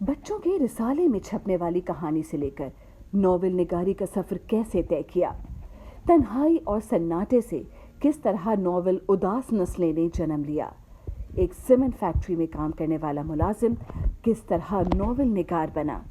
बच्चों के रिसाले में छपने वाली कहानी से लेकर नॉवेल निगारी का सफर कैसे तय किया, तन्हाई और सन्नाटे से किस तरह नॉवेल उदास नस्लें ने जन्म लिया, एक सीमेंट फैक्ट्री में काम करने वाला मुलाजिम किस तरह नॉवेल निगार बना।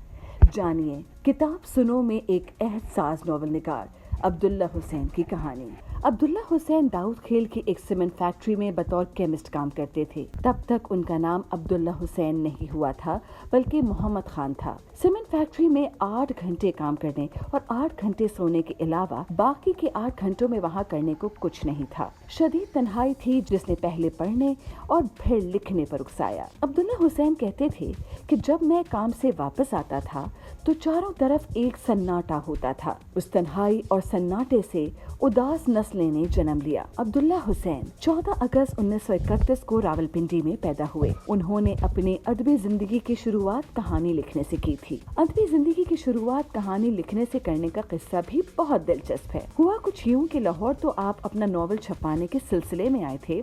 जानिए किताब सुनो में एक एहसास नॉवेल निगार अब्दुल्ला हुसैन की कहानी। अब्दुल्ला हुसैन दाऊद खेल की एक सीमेंट फैक्ट्री में बतौर केमिस्ट काम करते थे। तब तक उनका नाम अब्दुल्ला हुसैन नहीं हुआ था बल्कि मोहम्मद खान था। सीमेंट फैक्ट्री में 8 घंटे काम करने और 8 घंटे सोने के अलावा बाकी के 8 घंटों में वहाँ करने को कुछ नहीं था। शदीद तन्हाई थी जिसने पहले पढ़ने और फिर लिखने पर उकसाया। अब्दुल्ला हुसैन कहते थे कि जब मैं काम से वापस आता था तो चारों तरफ एक सन्नाटा होता था। उस तन्हाई और सन्नाटे से उदास नस्लें ने जन्म लिया। अब्दुल्ला हुसैन 14 अगस्त 1931 को रावलपिंडी में पैदा हुए। उन्होंने अपनी अदबी जिंदगी की शुरुआत कहानी लिखने से की थी। अदबी जिंदगी की शुरुआत कहानी लिखने से करने का किस्सा भी बहुत दिलचस्प है। हुआ कुछ यूं कि लाहौर तो आप अपना नॉवल छपाने के सिलसिले में आए थे।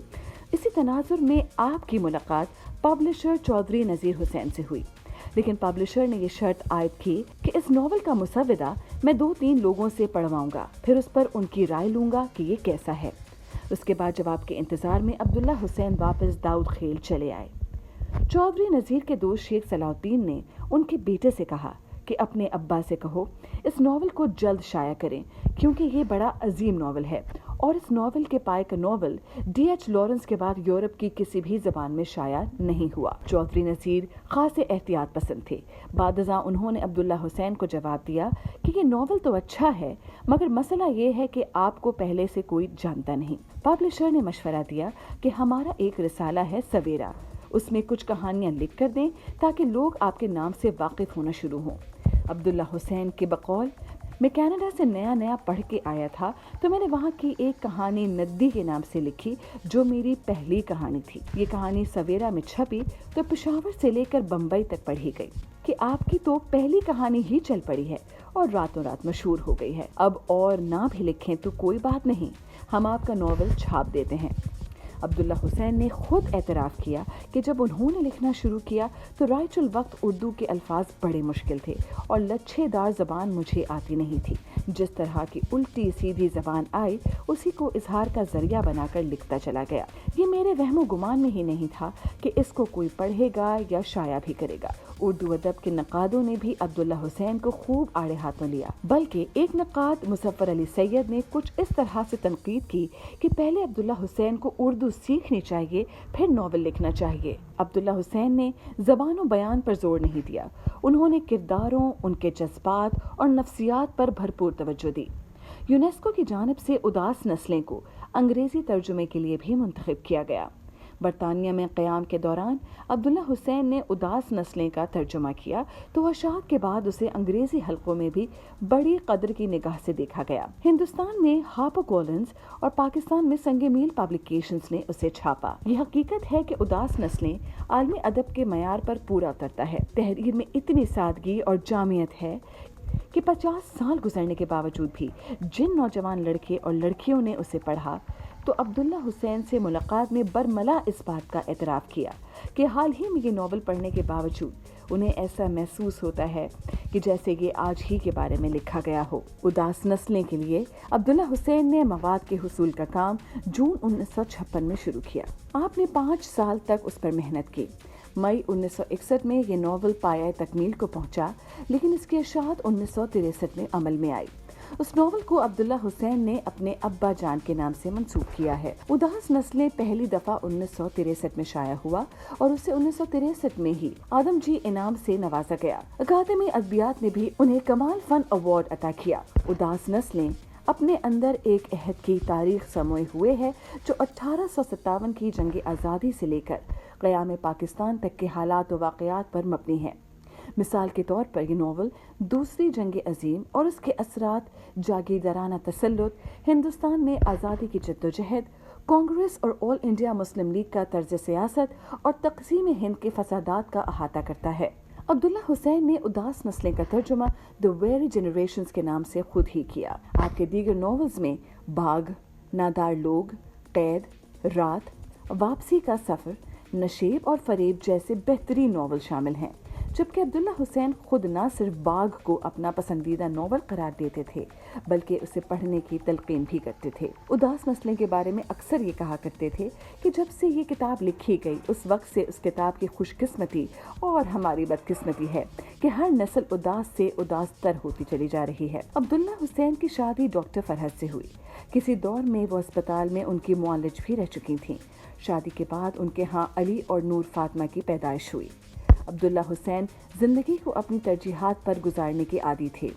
इसी तनाजुर में आपकी मुलाकात पब्लिशर चौधरी नजीर हुसैन से हुई, लेकिन पब्लिशर ने ये शर्त आयद की कि इस नॉवल का मुसव्विदा मैं 2-3 लोगों से पढ़वाऊंगा, फिर उस पर उनकी राय लूंगा कि ये कैसा है। उसके बाद जवाब के इंतजार में अब्दुल्ला हुसैन वापस दाऊद खेल चले आए। चौधरी नजीर के दोस्त शेख सलाउद्दीन ने उनके बेटे से कहा कि अपने अब्बा से कहो इस नॉवल को जल्द शाया करें, क्योंकि ये बड़ा अजीम नॉवल है और इस नॉवल के पाए का नॉवल D.H. लॉरेंस के बाद यूरोप की किसी भी जबान में शाया नहीं हुआ। चौधरी नसीर खासे एहतियात पसंद थे। बादशाह उन्होंने अब्दुल्ला हुसैन को जवाब दिया कि ये नॉवल तो अच्छा है, मगर मसला ये है कि आपको पहले से कोई जानता नहीं। पब्लिशर ने मशवरा दिया कि हमारा एक रिसाला है सवेरा, उसमें कुछ कहानियां लिख कर दें ताकि लोग आपके नाम से वाकिफ होना शुरू हों। अब्दुल्ला हुसैन के बकौल मैं कनाडा से नया पढ़ के आया था तो मैंने वहाँ की एक कहानी नद्दी के नाम से लिखी जो मेरी पहली कहानी थी। ये कहानी सवेरा में छपी तो पेशावर से लेकर बम्बई तक पढ़ी गई कि आपकी तो पहली कहानी ही चल पड़ी है और रातों रात मशहूर हो गई है। अब और ना भी लिखें तो कोई बात नहीं, हम आपका नॉवल छाप देते हैं। अब्दुल्ला हुसैन ने खुद एतराफ़ किया कि जब उन्होंने लिखना शुरू किया तो राइचुल वक्त उर्दू के अल्फाज बड़े मुश्किल थे और लच्छेदार ज़बान मुझे आती नहीं थी। जिस तरह की उल्टी सीधी ज़बान आई उसी को इजहार का जरिया बनाकर लिखता चला गया। ये मेरे वहमो गुमान में ही नहीं था कि इसको कोई पढ़ेगा या शाया भी करेगा। उर्दू अदब के नकादों ने भी अब्दुल्ला हुसैन को खूब आड़े हाथों लिया, बल्कि एक नकाद मुज़फ़्फ़र अली सैयद ने कुछ इस तरह से तनकीद की कि पहले अब्दुल्ला हुसैन को उर्दू सीखनी चाहिए, फिर नॉवल लिखना चाहिए। अब्दुल्ला हुसैन ने ज़बान और बयान पर जोर नहीं दिया। उन्होंने किरदारों, उनके जज्बात और नफ्सियात पर भरपूर तवज्जो दी। यूनेस्को की जानिब से उदास नस्लें को अंग्रेज़ी तर्जुमे के लिए भी मुंतखब किया गया। बरतानिया में क़याम के दौरान अब्दुल्ला हुसैन ने उदास नस्लें का तर्जुमा किया तो वशात के बाद उसे अंग्रेज़ी हलकों में भी बड़ी कदर की निगाह से देखा गया। हिंदुस्तान में हार्पर कॉलिंस और पाकिस्तान में संगे मील पब्लिकेशंस ने उसे छापा। यह हकीकत है कि उदास नस्लें आलमी अदब के मयार पर पूरा उतरता है। तहरीर में इतनी सादगी और जामियत है कि 50 साल गुजरने के बावजूद भी जिन नौजवान लड़के और लड़कियों ने उसे पढ़ा तो अब्दुल्ला हुसैन से मुलाकात में बरमला इस बात का एतराफ़ किया कि हाल ही में ये नॉवल पढ़ने के बावजूद उन्हें ऐसा महसूस होता है कि जैसे ये आज ही के बारे में लिखा गया हो। उदास नस्लें के लिए अब्दुल्ला हुसैन ने मवाद के हुसूल का काम जून 1956 में शुरू किया। आपने 5 साल तक उस पर मेहनत की। मई 1961 में ये नॉवल पाया तकमील को पहुंचा, लेकिन इसकी इशाअत 1963 में अमल में आई। उस नॉवल को अब्दुल्ला हुसैन ने अपने अब्बा जान के नाम से मंसूब किया है। उदास नस्लें पहली दफा 1963 में शाया हुआ और उसे 1963 में ही आदमजी इनाम से नवाजा गया। अकादमी अदबियात ने भी उन्हें कमाल फन अवार्ड अता किया। उदास नस्लें अपने अंदर एक अहद की तारीख समोए हुए है जो 1857 की जंग आज़ादी से लेकर क़याम पाकिस्तान तक के हालात व वाक़यात पर मबनी है। मिसाल के तौर पर यह नॉवल दूसरी जंग अजीम और उसके असरात, जागीरदाराना तसल्लुत, हिंदुस्तान में आज़ादी की जद्दोजहद, कांग्रेस और ऑल इंडिया मुस्लिम लीग का तर्ज सियासत और तक़सीम हिंद के फसादात का अहाता करता है। अब्दुल्ला हुसैन ने उदास नस्लें का तर्जुमा द वेरी जनरेशंस के नाम से खुद ही किया। आपके दीगर नॉवेल्स में बाग, नादार लोग, कैद, रात, वापसी का सफ़र, नशेब और फरेब जैसे बेहतरीन नॉवल शामिल हैं جبکہ عبداللہ حسین خود نہ صرف باغ کو اپنا پسندیدہ ناول قرار دیتے تھے بلکہ اسے پڑھنے کی تلقین بھی کرتے تھے۔ اداس نسلیں کے بارے میں اکثر یہ کہا کرتے تھے کہ جب سے یہ کتاب لکھی گئی اس وقت سے اس کتاب کی خوش قسمتی اور ہماری بدقسمتی ہے کہ ہر نسل اداس سے اداس تر ہوتی چلی جا رہی ہے۔ عبداللہ حسین کی شادی ڈاکٹر فرحت سے ہوئی۔ کسی دور میں وہ اسپتال میں ان کی معالج بھی رہ چکی تھیں۔ شادی کے بعد ان کے ہاں علی اور نور فاطمہ کی پیدائش ہوئی۔ عبداللہ حسین زندگی کو اپنی ترجیحات پر گزارنے کے عادی تھے۔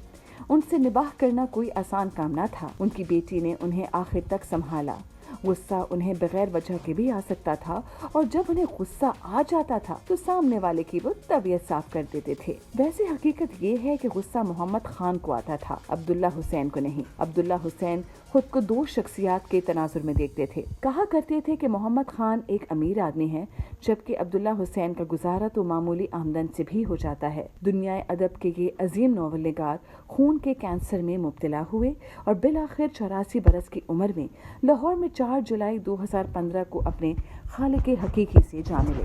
ان سے نباہ کرنا کوئی آسان کام نہ تھا۔ ان کی بیٹی نے انہیں آخر تک سنبھالا۔ غصہ انہیں بغیر وجہ کے بھی آ سکتا تھا اور جب انہیں غصہ آ جاتا تھا تو سامنے والے کی وہ طبیعت صاف کر دیتے تھے۔ ویسے حقیقت یہ ہے کہ غصہ محمد خان کو آتا تھا، عبداللہ حسین کو نہیں۔ عبداللہ حسین خود کو دو شخصیات کے تناظر میں دیکھتے تھے۔ کہا کرتے تھے کہ محمد خان ایک امیر آدمی ہے جبکہ عبداللہ حسین کا گزارا تو معمولی آمدن سے بھی ہو جاتا ہے۔ دنیا ادب کے یہ عظیم ناول نگار خون کے کینسر میں مبتلا ہوئے اور بالآخر 84 برس کی عمر میں لاہور میں 4 جولائی 2015 کو اپنے خالق حقیقی سے جا ملے۔